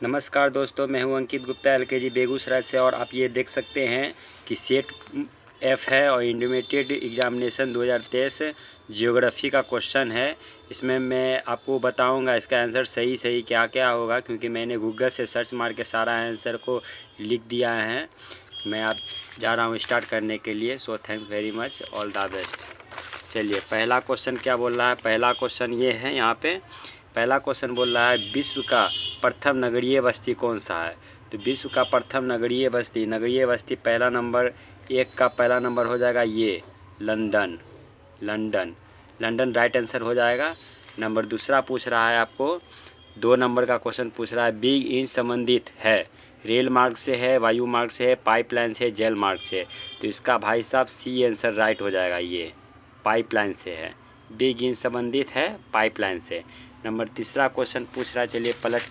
नमस्कार दोस्तों, मैं हूं अंकित गुप्ता एलकेजी बेगूसराय से। और आप ये देख सकते हैं कि सेट एफ है और इंटरमीडिएट एग्जामिनेशन 2023 जियोग्राफी का क्वेश्चन है। इसमें मैं आपको बताऊंगा इसका आंसर सही क्या क्या होगा, क्योंकि मैंने गूगल से सर्च मार के सारा आंसर को लिख दिया है। मैं आप जा रहा हूँ स्टार्ट करने के लिए। सो thanks very much, all the best. चलिए, पहला क्वेश्चन क्या बोल रहा है। पहला क्वेश्चन ये है, यहाँ पे पहला क्वेश्चन बोल रहा है विश्व का प्रथम नगरीय बस्ती कौन सा है। तो विश्व का प्रथम नगरीय बस्ती पहला नंबर, एक का पहला नंबर हो जाएगा ये लंदन। लंदन राइट आंसर हो जाएगा। नंबर दूसरा पूछ रहा है आपको, 2 नंबर का क्वेश्चन पूछ रहा है बिग इंच संबंधित है रेल मार्ग से है, वायु मार्ग से है, पाइपलाइन से, जल मार्ग से। तो इसका भाई साहब सी आंसर राइट हो जाएगा। ये पाइपलाइन से है, बिग इंच संबंधित है पाइपलाइन से। नंबर तीसरा क्वेश्चन पूछ रहा है, चलिए पलट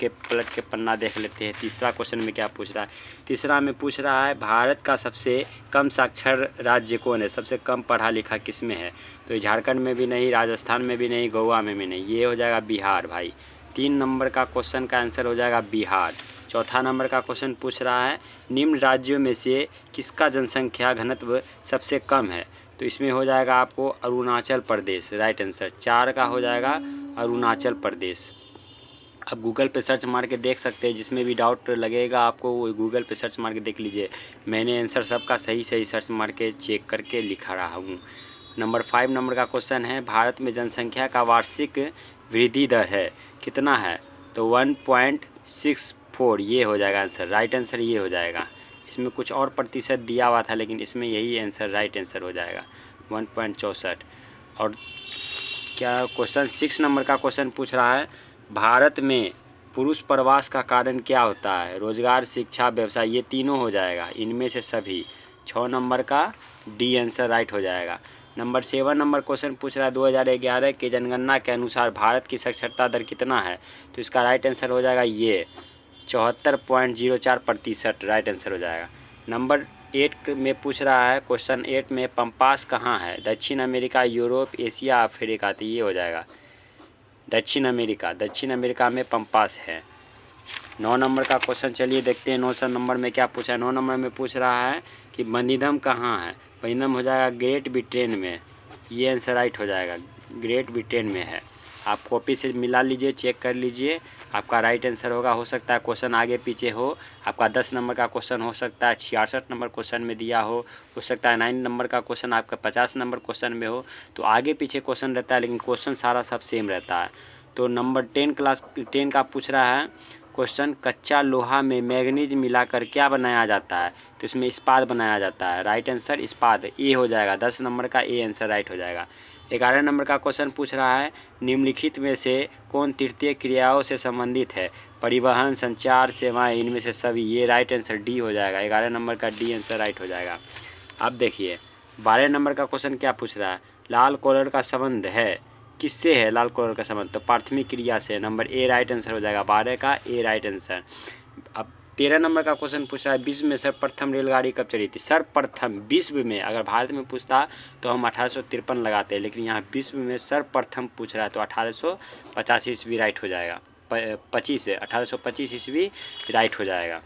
के पन्ना देख लेते हैं। तीसरा क्वेश्चन में क्या पूछ रहा है। तीसरा में पूछ रहा है भारत का सबसे कम साक्षर राज्य कौन है, सबसे कम पढ़ा लिखा किस में है। तो झारखंड में भी नहीं, राजस्थान में भी नहीं, गोवा में भी नहीं, ये हो जाएगा बिहार भाई। 3 नंबर का क्वेश्चन का आंसर हो जाएगा बिहार। चौथा नंबर का क्वेश्चन पूछ रहा है निम्न राज्यों में से किसका जनसंख्या घनत्व सबसे कम है। तो इसमें हो जाएगा आपको अरुणाचल प्रदेश, राइट आंसर। 4 का हो जाएगा अरुणाचल प्रदेश। आप गूगल पे सर्च मार के देख सकते हैं, जिसमें भी डाउट लगेगा आपको वो गूगल पे सर्च मार के देख लीजिए। मैंने आंसर सबका सही सर्च मार के चेक करके लिखा रहा हूँ। नंबर 5 नंबर का क्वेश्चन है भारत में जनसंख्या का वार्षिक वृद्धि दर है कितना है। तो 1.64 ये हो जाएगा आंसर, राइट आंसर ये हो जाएगा। इसमें कुछ और प्रतिशत दिया हुआ था, लेकिन इसमें यही आंसर राइट आंसर हो जाएगा 1.64। और क्या क्वेश्चन 6 नंबर का क्वेश्चन पूछ रहा है भारत में पुरुष प्रवास का कारण क्या होता है। रोजगार, शिक्षा, व्यवसाय, ये तीनों हो जाएगा, इनमें से सभी। 6 नंबर का डी आंसर राइट हो जाएगा। नंबर 7 नंबर क्वेश्चन पूछ रहा है 2011 के जनगणना के अनुसार भारत की साक्षरता दर कितना है। तो इसका राइट आंसर हो जाएगा ये 74.04%, राइट आंसर हो जाएगा। नंबर 8 में पूछ रहा है, क्वेश्चन 8 में पंपास कहाँ है। दक्षिण अमेरिका, यूरोप, एशिया, अफ्रीका। तो ये हो जाएगा दक्षिण अमेरिका में पंपास है। 9 नंबर का क्वेश्चन चलिए देखते हैं 9 नंबर में क्या पूछा है। 9 नंबर में पूछ रहा है कि बंदीधम कहाँ है। बंदीधम हो जाएगा ग्रेट ब्रिटेन में, ये आंसर राइट हो जाएगा, ग्रेट ब्रिटेन में है। आप कॉपी से मिला लीजिए, चेक कर लीजिए, आपका राइट आंसर होगा। हो सकता है क्वेश्चन आगे पीछे हो, आपका 10 नंबर का क्वेश्चन हो सकता है 66 नंबर क्वेश्चन में दिया हो सकता है 9 नंबर का क्वेश्चन आपका 50 नंबर क्वेश्चन में हो। तो आगे पीछे क्वेश्चन रहता है, लेकिन क्वेश्चन सारा सब सेम रहता है। तो नंबर 10 का पूछ रहा है क्वेश्चन, कच्चा लोहा में मैग्नीज मिलाकर क्या बनाया जाता है। तो इसमें इस्पात बनाया जाता है, राइट आंसर इस्पात, ए हो जाएगा। 10 नंबर का ए आंसर राइट हो जाएगा। 11 नंबर का क्वेश्चन पूछ रहा है निम्नलिखित में से कौन तृतीय क्रियाओं से संबंधित है। परिवहन, संचार, सेवाएं, इनमें से सभी, ये राइट आंसर डी हो जाएगा। 11 नंबर का डी आंसर राइट हो जाएगा। अब देखिए 12 नंबर का क्वेश्चन क्या पूछ रहा है, लाल कलर का संबंध है किससे है। लाल कलर का संबंध तो प्राथमिक क्रिया से। नंबर ए राइट आंसर हो जाएगा, 12 का ए राइट आंसर। अब 13 नंबर का क्वेश्चन पूछ रहा है विश्व में सर्वप्रथम रेलगाड़ी कब चली थी। सर्वप्रथम विश्व में, अगर भारत में पूछता तो हम 1853 लगाते हैं, लेकिन यहाँ विश्व में सर्वप्रथम पूछ रहा है तो 1885 ईस्वी राइट हो जाएगा। 1825 ईस्वी राइट हो जाएगा।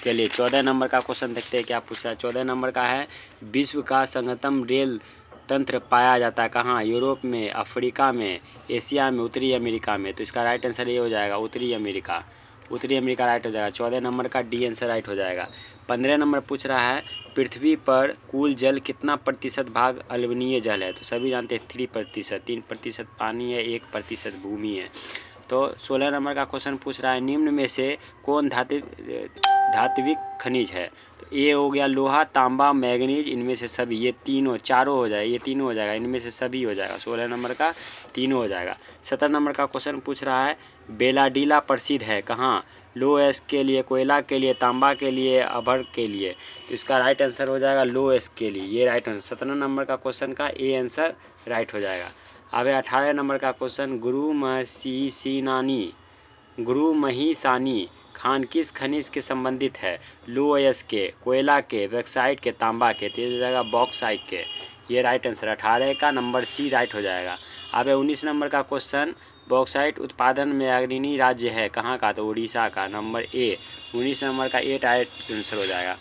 चलिए 14 नंबर का क्वेश्चन देखते हैं क्या पूछ रहा है। 14 नंबर का है विश्व का संगतम रेल तंत्र पाया जाता है कहाँ। यूरोप में, अफ्रीका में, एशिया में, उत्तरी अमेरिका में। तो इसका राइट आंसर ये हो जाएगा उत्तरी अमेरिका राइट हो जाएगा। 14 नंबर का डी आंसर राइट हो जाएगा। 15 नंबर पूछ रहा है पृथ्वी पर कुल जल कितना प्रतिशत भाग अम्लीय जल है। तो सभी जानते हैं 3%, 3% पानी है, 1% भूमि है। तो 16 नंबर का क्वेश्चन पूछ रहा है निम्न में से कौन धात्विक खनिज है। तो ये हो गया लोहा, तांबा, मैग्नीज, इनमें से सभी, ये चारों हो जाएगा, ये तीनों हो जाएगा, इनमें से सभी हो जाएगा। 16 नंबर का तीनों हो जाएगा। 17 नंबर का क्वेश्चन पूछ रहा है बेलाडीला प्रसिद्ध है कहाँ। लो एस के लिए, कोयला के लिए, तांबा के लिए, अभर के लिए। तो इसका राइट आंसर हो जाएगा लो एस के लिए, ये राइट आंसर। 17 नंबर का क्वेश्चन का ए आंसर राइट हो जाएगा। अब 18 नंबर का क्वेश्चन गुरु महिसानी खान किस खनिज के संबंधित है। लो एस के, कोयला के, बॉक्साइट के, तांबा के। तो ये हो जाएगा बॉक्साइट के, ये राइट आंसर। 18 का नंबर सी राइट हो जाएगा। अब 19 नंबर का क्वेश्चन, बॉक्साइट उत्पादन में अग्रणी राज्य है कहाँ का, तो उड़ीसा का, नंबर ए। 19 नंबर का ए राइट आंसर हो जाएगा।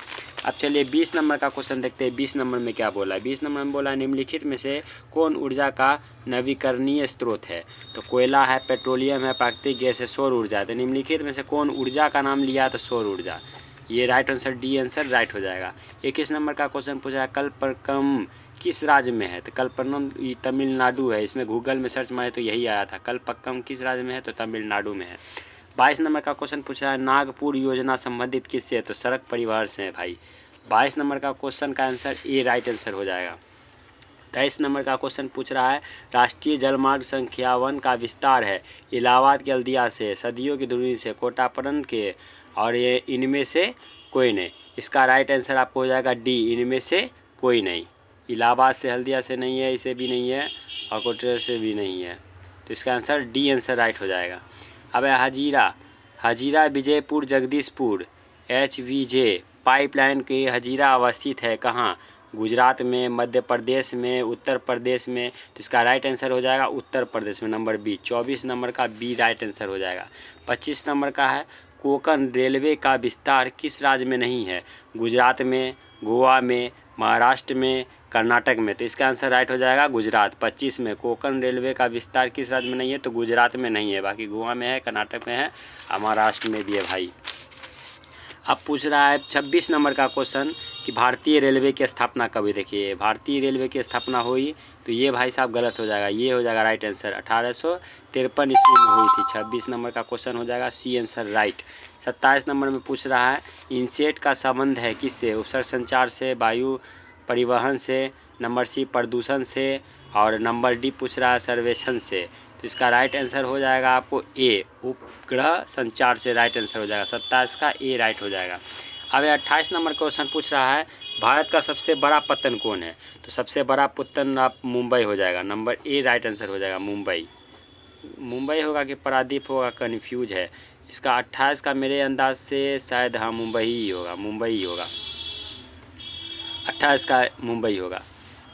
अब चलिए 20 नंबर का क्वेश्चन देखते हैं। 20 नंबर में क्या बोला है? 20 नंबर में बोला है निम्नलिखित में से कौन ऊर्जा का नवीकरणीय स्रोत है? तो कोयला है, पेट्रोलियम है, प्राकृतिक गैस है, सौर ऊर्जा है। तो निम्नलिखित में से कौन ऊर्जा का नाम लिया है? तो सौर ऊर्जा। ये right answer, D answer right हो जाएगा। 21 नंबर का क्वेश्चन पूछा है कल्पक्रम किस राज्य में है? तो कल्पक्रम तमिलनाडु है। इसमें गूगल में सर्च मारे तो यही आया था। कल्पक्रम किस राज्य में है? तो तमिलनाडु में है। 22 नंबर का क्वेश्चन पूछा है नागपुर योजना संबंधित किससे है? तो सड़क परिवहन से है भाई। 22 नंबर का क्वेश्चन का आंसर ए राइट आंसर हो जाएगा। 23 नंबर का क्वेश्चन पूछ रहा है राष्ट्रीय जलमार्ग संख्या 1 का विस्तार है इलाहाबाद के हल्दिया से, सदियों की दूरी से, कोटापरन के, और ये इनमें से कोई नहीं। इसका राइट आंसर आपको हो जाएगा डी, इनमें से कोई नहीं। इलाहाबाद से हल्दिया से नहीं है, इसे भी नहीं है, और कोटा से भी नहीं है। तो इसका आंसर डी आंसर राइट हो जाएगा। अब है हजीरा विजयपुर जगदीशपुर HVJ पाइपलाइन के हजीरा अवस्थित है कहाँ? गुजरात में, मध्य प्रदेश में, उत्तर प्रदेश में। तो इसका राइट आंसर हो जाएगा उत्तर प्रदेश में, नंबर बी। 24 नंबर का बी राइट आंसर हो जाएगा। 25 नंबर का है कोंकण रेलवे का विस्तार किस राज्य में नहीं है? गुजरात में, गोवा में, महाराष्ट्र में, कर्नाटक में। तो इसका आंसर राइट हो जाएगा गुजरात। 25 में कोंकण रेलवे का विस्तार किस राज्य में नहीं है? तो गुजरात में नहीं है, बाकी गोवा में है, कर्नाटक में है, महाराष्ट्र में भी है भाई। अब पूछ रहा है 26 नंबर का क्वेश्चन कि भारतीय रेलवे की स्थापना कब हुई? देखिए भारतीय रेलवे की स्थापना हुई, तो ये भाई साहब गलत हो जाएगा, ये हो जाएगा राइट आंसर। 1853 ईस्वी में हुई थी। 26 नंबर का क्वेश्चन हो जाएगा सी आंसर राइट। 27 नंबर में पूछ रहा है इनसेट का संबंध है किससे? उपसर्ग संचार से, वायु परिवहन से, नंबर सी प्रदूषण से, और नंबर डी पूछ रहा है सर्वेक्षण से। तो इसका राइट आंसर हो जाएगा आपको ए, उपग्रह संचार से राइट आंसर हो जाएगा। 27 का ए राइट हो जाएगा। अब 28 नंबर क्वेश्चन पूछ रहा है भारत का सबसे बड़ा पत्तन कौन है? तो सबसे बड़ा पत्तन आप मुंबई हो जाएगा, नंबर ए राइट आंसर हो जाएगा मुंबई। मुंबई होगा कि पारादीप होगा, कन्फ्यूज है। इसका 28 का मेरे अंदाज से शायद हाँ मुंबई ही होगा, मुंबई ही होगा। 28 का मुंबई होगा।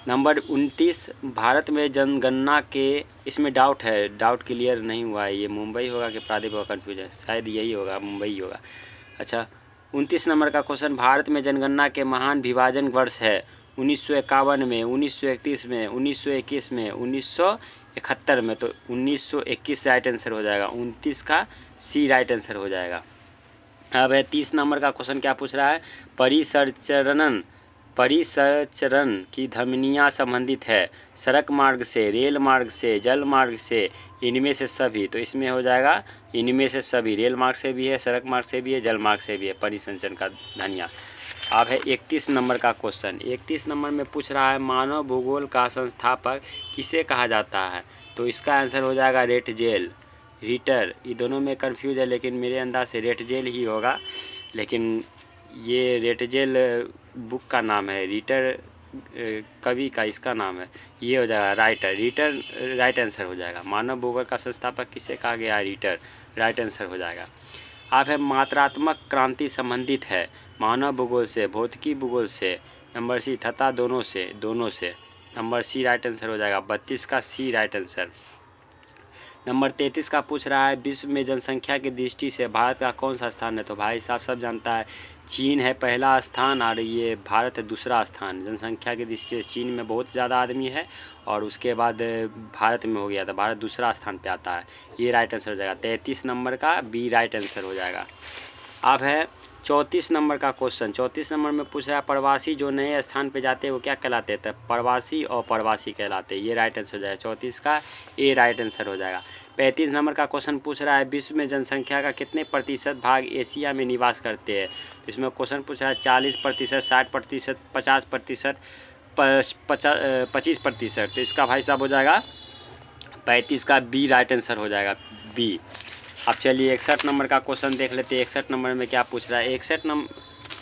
नंबर 29 भारत में जनगणना के, इसमें डाउट है, डाउट क्लियर नहीं हुआ है, ये मुंबई होगा कि प्रादेशिक होगा, कन्फ्यूज है, शायद यही होगा, मुंबई होगा। अच्छा 29 नंबर का क्वेश्चन भारत में जनगणना के महान विभाजन वर्ष है 1951 में, 1931 में, 1921 में, 1971 में। तो 1921 राइट आंसर हो जाएगा। 29 का सी राइट आंसर हो जाएगा। अब है 30 नंबर का क्वेश्चन क्या पूछ रहा है परिसंचरण की धमनियाँ संबंधित है सड़क मार्ग से, रेल मार्ग से, जल मार्ग से, इनमें से सभी। तो इसमें हो जाएगा इनमें से सभी, रेल मार्ग से भी है, सड़क मार्ग से भी है, जल मार्ग से भी है परिसंचरण का धनिया। अब है 31 नंबर का क्वेश्चन। 31 नंबर में पूछ रहा है मानव भूगोल का संस्थापक किसे कहा जाता है? तो इसका आंसर हो जाएगा रेटजेल, रीटर। ये दोनों में कंफ्यूज है, लेकिन मेरे अंदाज से रेटजेल ही होगा, लेकिन ये रेटजेल बुक का नाम है, रीटर कवि का इसका नाम है, ये हो जाएगा राइटर, रीटर राइट आंसर हो जाएगा। मानव भूगोल का संस्थापक किसे कहा गया है? रीटर राइट आंसर हो जाएगा। आप है मात्रात्मक क्रांति संबंधित है मानव भूगोल से, भौतिकी भूगोल से, नंबर सी तथा दोनों से, नंबर सी राइट आंसर हो जाएगा। 32 का सी राइट आंसर। नंबर 33 का पूछ रहा है विश्व में जनसंख्या की दृष्टि से भारत का कौन सा स्थान है? तो भाई साहब सब जानता है, चीन है पहला स्थान और ये भारत है दूसरा स्थान। जनसंख्या की दृष्टि से चीन में बहुत ज़्यादा आदमी है और उसके बाद भारत में हो गया था, भारत दूसरा स्थान पे आता है। ये राइट आंसर हो जाएगा। 33 नंबर का बी राइट आंसर हो जाएगा। अब है 34 नंबर का क्वेश्चन। 34 नंबर में पूछ रहा है प्रवासी जो नए स्थान पे जाते हैं वो क्या कहलाते हैं? तो प्रवासी और प्रवासी कहलाते हैं। ये राइट आंसर हो जाएगा। 34 का ए राइट आंसर हो जाएगा। 35 नंबर का क्वेश्चन पूछ रहा है विश्व में जनसंख्या का कितने प्रतिशत भाग एशिया में निवास करते हैं? इसमें क्वेश्चन पूछ रहा है 40%, 60%, 50%, 25%। तो इसका भाई साहब हो जाएगा 35 का बी राइट आंसर हो जाएगा, बी। अब चलिए 61 नंबर का क्वेश्चन देख लेते हैं। 61 नंबर में क्या पूछ रहा है? 61 नंबर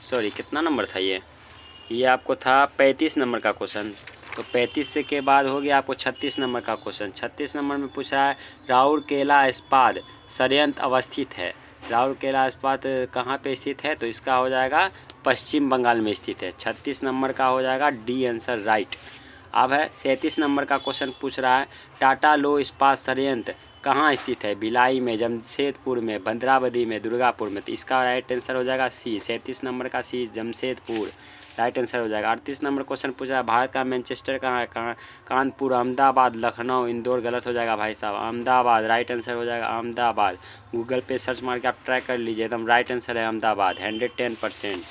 सॉरी कितना नंबर था ये आपको था 35 नंबर का क्वेश्चन। तो 35 से के बाद हो गया आपको 36 नंबर का क्वेश्चन। 36 नंबर में पूछ रहा है राउरकेला इस्पात संयंत्र अवस्थित है। राउरकेला इस्पात कहाँ पे स्थित है? तो इसका हो जाएगा पश्चिम बंगाल में स्थित है। 36 नंबर का हो जाएगा डी आंसर राइट। अब है 37 नंबर का क्वेश्चन पूछ रहा है टाटा लो इस्पात संयंत्र कहाँ स्थित है? भिलाई में, जमशेदपुर में, भद्रावती में, दुर्गापुर में। तो इसका राइट आंसर हो जाएगा सी, 37 नंबर का सी, जमशेदपुर राइट आंसर हो जाएगा। 38 नंबर क्वेश्चन पूछा है भारत का मैनचेस्टर कहाँ है? कानपुर, अहमदाबाद, लखनऊ, इंदौर। गलत हो जाएगा भाई साहब, अहमदाबाद राइट आंसर हो जाएगा अहमदाबाद। गूगल पे सर्च मार के आप ट्राई कर लीजिए, एकदम राइट आंसर है अहमदाबाद 110%।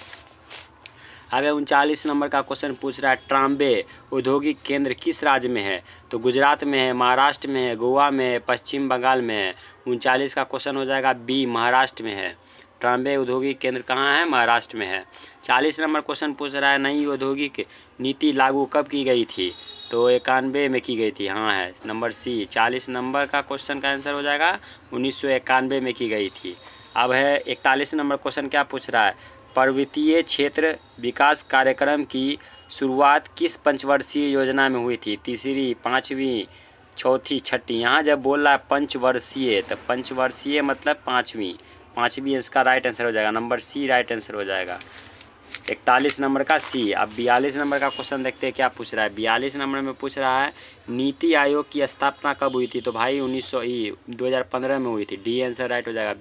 आगे 39 नंबर का क्वेश्चन पूछ रहा है ट्राम्बे औद्योगिक केंद्र किस राज्य में है? तो गुजरात में है, महाराष्ट्र में है, गोवा में है, पश्चिम बंगाल में है। 39 का क्वेश्चन हो जाएगा बी, महाराष्ट्र में है। ट्राम्बे औद्योगिक केंद्र कहाँ है? महाराष्ट्र में है। 40 नंबर क्वेश्चन पूछ रहा है नई औद्योगिक नीति लागू कब की गई थी? तो 91 में की गई थी, हाँ है नंबर सी। 40 नंबर का क्वेश्चन का आंसर हो जाएगा 1991 में की गई थी। अब है 41 नंबर क्वेश्चन क्या पूछ रहा है पर्वतीय क्षेत्र विकास कार्यक्रम की शुरुआत किस पंचवर्षीय योजना में हुई थी? तीसरी, पाँचवीं, चौथी, छठी। यहाँ जब बोल रहा है पंचवर्षीय तो पंचवर्षीय मतलब पाँचवीं इसका राइट आंसर हो जाएगा, नंबर सी राइट आंसर हो जाएगा। 41 नंबर का सी। अब 42 नंबर का क्वेश्चन देखते हैं क्या पूछ रहा है। 42 नंबर में पूछ रहा है नीति आयोग की स्थापना कब हुई थी? तो भाई 2015 में हुई थी, डी आंसर राइट हो जाएगा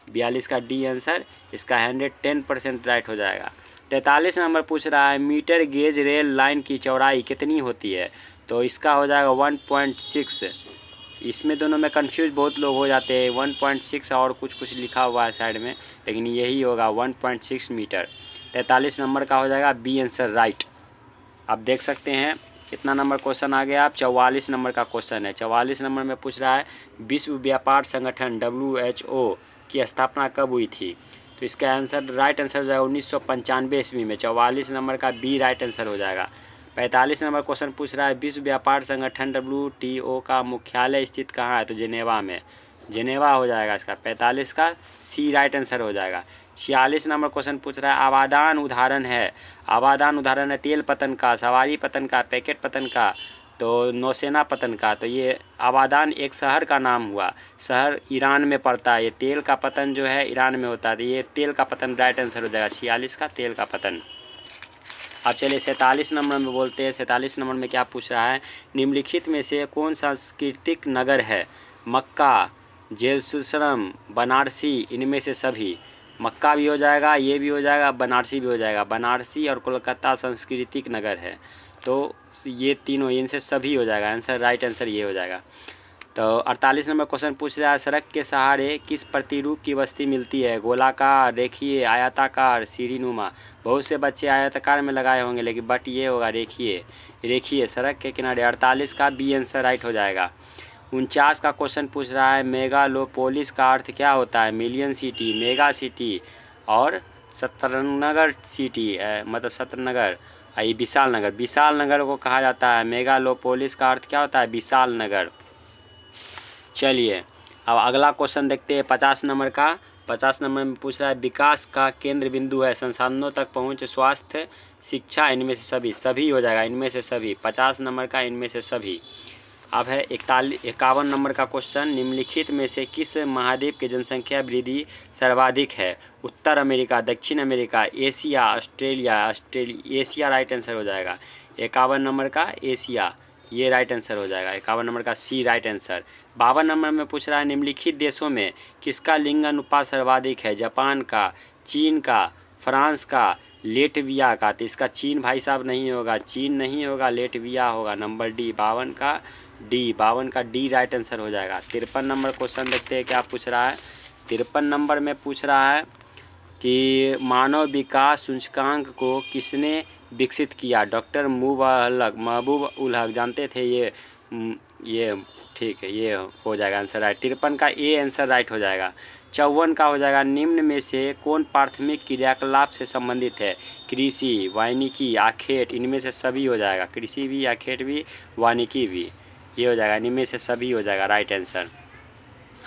42 का डी आंसर, इसका 110% राइट हो जाएगा। 43 नंबर पूछ रहा है मीटर गेज रेल लाइन की चौड़ाई कितनी होती है? तो इसका हो जाएगा 1.6। इसमें दोनों में कंफ्यूज बहुत लोग हो जाते हैं, 1.6 और कुछ लिखा हुआ है साइड में, लेकिन यही होगा 1.6 मीटर। 43 नंबर का हो जाएगा बी आंसर राइट। आप देख सकते हैं कितना नंबर क्वेश्चन आ गया। आप 44 नंबर का क्वेश्चन है। 44 नंबर में पूछ रहा है विश्व व्यापार संगठन WHO की स्थापना कब हुई थी? तो इसका आंसर राइट आंसर हो जाएगा 1995 ईस्वी में। 44 नंबर का बी राइट आंसर हो जाएगा। 45 नंबर क्वेश्चन पूछ रहा है विश्व व्यापार संगठन WTO का मुख्यालय स्थित कहाँ है? तो जेनेवा में, जेनेवा हो जाएगा इसका। 45 का सी राइट आंसर हो जाएगा। 46 नंबर क्वेश्चन पूछ रहा है आवादान उदाहरण है, आवादान उदाहरण है तेल पतन का, सवारी पतन का, पैकेट पतन का, तो नौसेना पतन का। तो ये आवादान एक शहर का नाम हुआ, शहर ईरान में पड़ता है। ये तेल का पतन जो है ईरान में होता है, तो ये तेल का पतन राइट आंसर हो जाएगा 46 का तेल का पतन। अब चलिए 47 नंबर में बोलते हैं। 47 नंबर में क्या पूछ रहा है निम्नलिखित में से कौन सांस्कृतिक नगर है? मक्का, जेरूसलम, बनारसी, इनमें से सभी। मक्का भी हो जाएगा, ये भी हो जाएगा, बनारसी भी हो जाएगा। बनारसी और कोलकाता सांस्कृतिक नगर है, तो ये तीनों इनसे सभी हो जाएगा। आंसर राइट आंसर ये हो जाएगा। तो 48 नंबर क्वेश्चन पूछ रहा है सड़क के सहारे किस प्रतिरूप की बस्ती मिलती है? गोलाकार, रेखीय, आयताकार, सीढ़ीनुमा। बहुत से बच्चे आयताकार में लगाए होंगे, लेकिन बट ये होगा रेखीय सड़क के किनारे। 48 का बी आंसर राइट हो जाएगा। 49 का क्वेश्चन पूछ रहा है मेगालोपोलिस का अर्थ क्या होता है? मिलियन सिटी, मेगा सिटी और सत्रनगर सिटी मतलब सत्रनगर। ये विशाल नगर, विशाल नगर को कहा जाता है। मेगालोपोलिस का अर्थ क्या होता है? विशाल नगर। चलिए अब अगला क्वेश्चन देखते हैं 50 नंबर का। 50 नंबर में पूछ रहा है विकास का केंद्र बिंदु है संसाधनों तक पहुंच, स्वास्थ्य, शिक्षा, इनमें से सभी हो जाएगा, इनमें से सभी। 50 नंबर का इनमें से सभी। अब है 51 नंबर का क्वेश्चन निम्नलिखित में से किस महाद्वीप की जनसंख्या वृद्धि सर्वाधिक है? उत्तर अमेरिका, दक्षिण America, Asia, Australia. Asia right answer हो जाएगा। 51 नंबर का एशिया, ये राइट आंसर हो जाएगा। 51 नंबर का सी राइट आंसर। 52 नंबर में पूछ रहा है निम्नलिखित देशों में किसका लिंग अनुपात सर्वाधिक है? जापान का, चीन का, फ्रांस का, लेटविया का। तो इसका चीन भाई साहब नहीं होगा, चीन नहीं होगा, लेटविया होगा। नंबर डी 52 का डी राइट आंसर हो जाएगा। 53 नंबर क्वेश्चन देखते हैं क्या पूछ रहा है। 53 नंबर में पूछ रहा है कि मानव विकास सूचकांक को किसने विकसित किया? डॉक्टर महबूब उल हक जानते थे ये ठीक है, ये हो जाएगा आंसर राइट। 53 का ए आंसर राइट हो जाएगा। 54 का हो जाएगा निम्न में से कौन प्राथमिक क्रियाकलाप से संबंधित है? कृषि, वानिकी, आखेट, इनमें से सभी हो जाएगा। कृषि भी, आखेट भी, वानिकी भी, ये हो जाएगा, इनमें से सभी हो जाएगा राइट आंसर।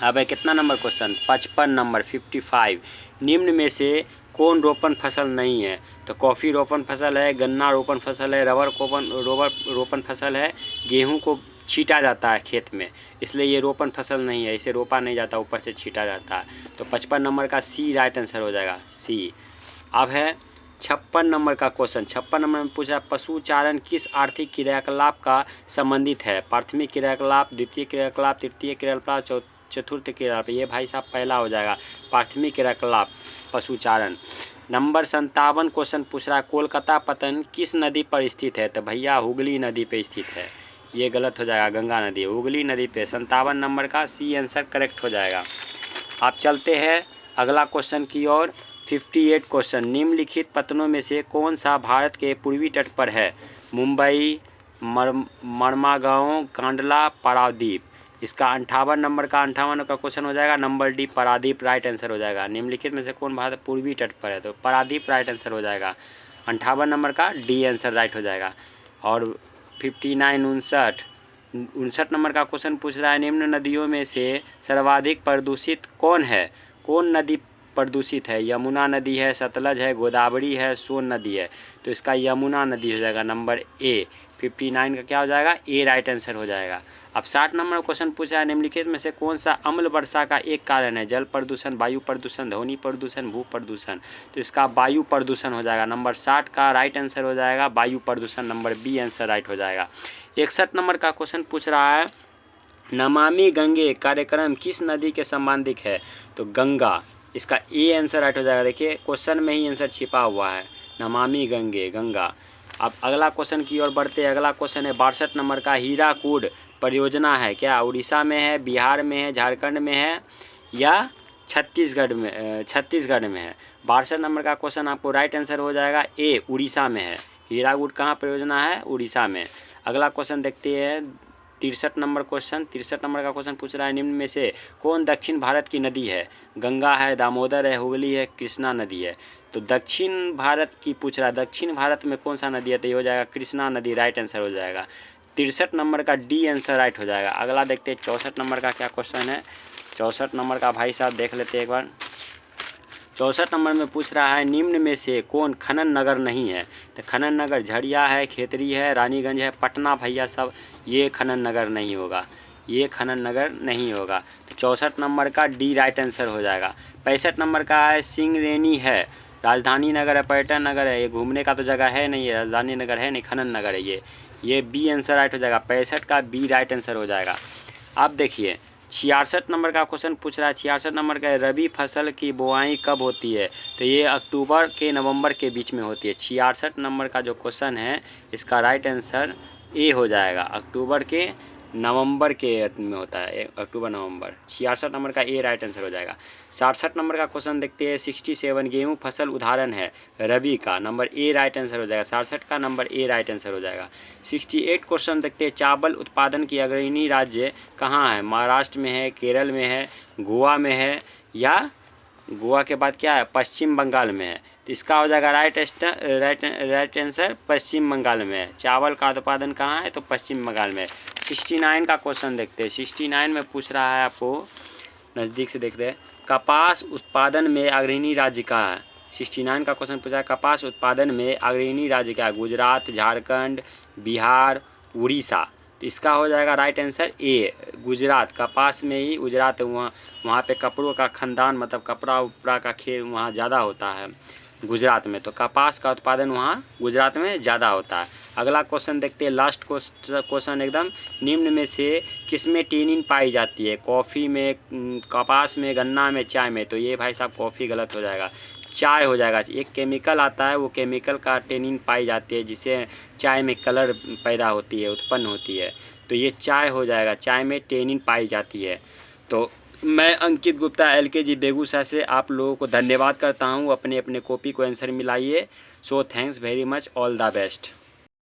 अब है कितना नंबर क्वेश्चन? 55 नंबर 55। निम्न में से कौन रोपण फसल नहीं है? तो कॉफ़ी रोपण फसल है, गन्ना रोपण फसल है, रबर रोपण फसल है, गेहूं को छीटा जाता है खेत में, इसलिए ये रोपण फसल नहीं है, इसे रोपा नहीं जाता, ऊपर से छीटा जाता है। तो 55 नंबर का सी राइट आंसर हो जाएगा, सी। अब है 56 नंबर का क्वेश्चन, 56 नंबर में पूछा पशु चारण किस आर्थिक क्रियाकलाप का संबंधित है? प्राथमिक क्रियाकलाप, द्वितीय क्रियाकलाप, तृतीय क्रियाकलाप, चतुर्थ क्रियाकलाप। ये भाई साहब पहला हो जाएगा प्राथमिक क्रियाकलाप पशुचारण। नंबर 57 क्वेश्चन पूछ रहा है कोलकाता पतन किस नदी पर स्थित है? तो भैया हुगली नदी पे स्थित है। ये गलत हो जाएगा, गंगा नदी, हुगली नदी पे। 57 नंबर का सी आंसर करेक्ट हो जाएगा। आप चलते हैं अगला क्वेश्चन की ओर। 58 क्वेश्चन, निम्नलिखित पत्तनों में से कौन सा भारत के पूर्वी तट पर है? मुंबई, मरमागांव, कांडला, पारादीप। इसका 58 नंबर का क्वेश्चन हो जाएगा number D, Paradip right answer हो जाएगा। निम्नलिखित में से कौन भारत पूर्वी तट पर है? तो पारादीप राइट आंसर हो जाएगा। 58 नंबर का डी आंसर राइट हो जाएगा। और 59 59 नंबर का क्वेश्चन पूछ रहा है निम्न नदियों में से सर्वाधिक प्रदूषित कौन है? कौन नदी प्रदूषित है? यमुना नदी है, सतलज है, गोदावरी है, सोन नदी है। तो इसका यमुना नदी हो जाएगा नंबर ए। 59 का क्या हो जाएगा? ए राइट आंसर हो जाएगा। अब 60 नंबर क्वेश्चन पूछा है निम्नलिखित में से कौन सा अम्ल वर्षा का एक कारण है? जल प्रदूषण, वायु प्रदूषण, ध्वनि प्रदूषण, भू प्रदूषण। तो इसका वायु प्रदूषण हो जाएगा। नंबर 60 का राइट आंसर हो जाएगा वायु प्रदूषण, नंबर बी आंसर राइट हो जाएगा। 61 नंबर का क्वेश्चन पूछ रहा है नमामि गंगे कार्यक्रम किस नदी के संबंधित है? तो गंगा। इसका ए आंसर राइट हो जाएगा। देखिए क्वेश्चन में ही आंसर छिपा हुआ है, नमामि गंगे, गंगा। अब अगला क्वेश्चन की ओर बढ़ते हैं। अगला क्वेश्चन है 62 नंबर का हीराकुड परियोजना है क्या उड़ीसा में है, बिहार में है, झारखंड में है या छत्तीसगढ़ में है? 62 नंबर का क्वेश्चन आपको राइट आंसर हो जाएगा ए, उड़ीसा में है। हीराकुड कहाँ परियोजना है? उड़ीसा में। अगला क्वेश्चन देखते हैं 63 नंबर क्वेश्चन। 63 नंबर का क्वेश्चन पूछ रहा है निम्न में से कौन दक्षिण भारत की नदी है? गंगा है, दामोदर है, हुगली है, कृष्णा नदी है। तो दक्षिण भारत की पूछ रहा है, दक्षिण भारत में कौन सा नदी है? तो ये हो जाएगा कृष्णा नदी राइट आंसर हो जाएगा। 63 नंबर का डी आंसर राइट हो जाएगा। अगला देखते हैं 64 नंबर का क्या क्वेश्चन है। 64 नंबर का भाई साहब देख लेते हैं एक बार। 64 नंबर में पूछ रहा है निम्न में से कौन खनन नगर नहीं है? तो खनन नगर झरिया है, खेतरी है, रानीगंज है, पटना। भैया सब ये खनन नगर नहीं होगा, ये खनन नगर नहीं होगा। तो 64 नंबर का डी राइट आंसर हो जाएगा। 65 नंबर का है सिंगरेनी है, राजधानी नगर है, पर्यटन नगर है। ये घूमने का तो जगह है नहीं, राजधानी नगर है नहीं, खनन नगर है ये बी आंसर राइट हो जाएगा। 65 का बी राइट आंसर हो जाएगा। अब देखिए 66 नंबर का क्वेश्चन पूछ रहा है। 66 नंबर का रबी फसल की बुआई कब होती है? तो ये अक्टूबर के नवंबर के बीच में होती है। 66 नंबर का जो क्वेश्चन है इसका राइट आंसर ए हो जाएगा। अक्टूबर के नवंबर के में होता है, अक्टूबर नवंबर। 66 नंबर का ए राइट आंसर हो जाएगा। 67 नंबर का क्वेश्चन देखते हैं। 67 गेहूँ फसल उदाहरण है रबी का, नंबर ए राइट आंसर हो जाएगा। 67 का नंबर ए राइट आंसर हो जाएगा। 68 क्वेश्चन देखते हैं। चावल उत्पादन की अग्रणी राज्य कहाँ है? महाराष्ट्र में है, केरल में है, गोवा में है या गोवा के बाद क्या है? पश्चिम बंगाल में है। तो इसका हो जाएगा राइट आंसर पश्चिम बंगाल में है। चावल का उत्पादन कहाँ है? तो पश्चिम बंगाल में। 69 का क्वेश्चन देखते हैं। 69 में पूछ रहा है, आपको नज़दीक से देखते हैं, कपास उत्पादन में अग्रणी राज्य कहाँ है? 69 का क्वेश्चन पूछा है कपास उत्पादन में अग्रणी राज्य क्या है? गुजरात, झारखंड, बिहार, उड़ीसा। तो इसका हो जाएगा राइट आंसर ए, गुजरात। कपास में ही गुजरात, वहाँ पे कपड़ों का खनदान, मतलब कपड़ा उपड़ा का खेत वहाँ ज़्यादा होता है गुजरात में। तो कपास का उत्पादन वहाँ गुजरात में ज़्यादा होता है। अगला क्वेश्चन देखते हैं, लास्ट क्वेश्चन एकदम। निम्न में से किसमें टेनिन पाई जाती है? कॉफ़ी में, कपास में, गन्ना में, चाय में। तो ये भाई साहब कॉफ़ी गलत हो जाएगा, चाय हो जाएगा। एक केमिकल आता है, वो केमिकल का टेनिन पाई जाती है जिससे चाय में कलर पैदा होती है, उत्पन्न होती है। तो ये चाय हो जाएगा, चाय में टेनिन पाई जाती है। तो मैं अंकित गुप्ता LKG बेगूसराय से आप लोगों को धन्यवाद करता हूँ। अपने अपने कॉपी को आंसर मिलाइए। So thanks very much, all the best.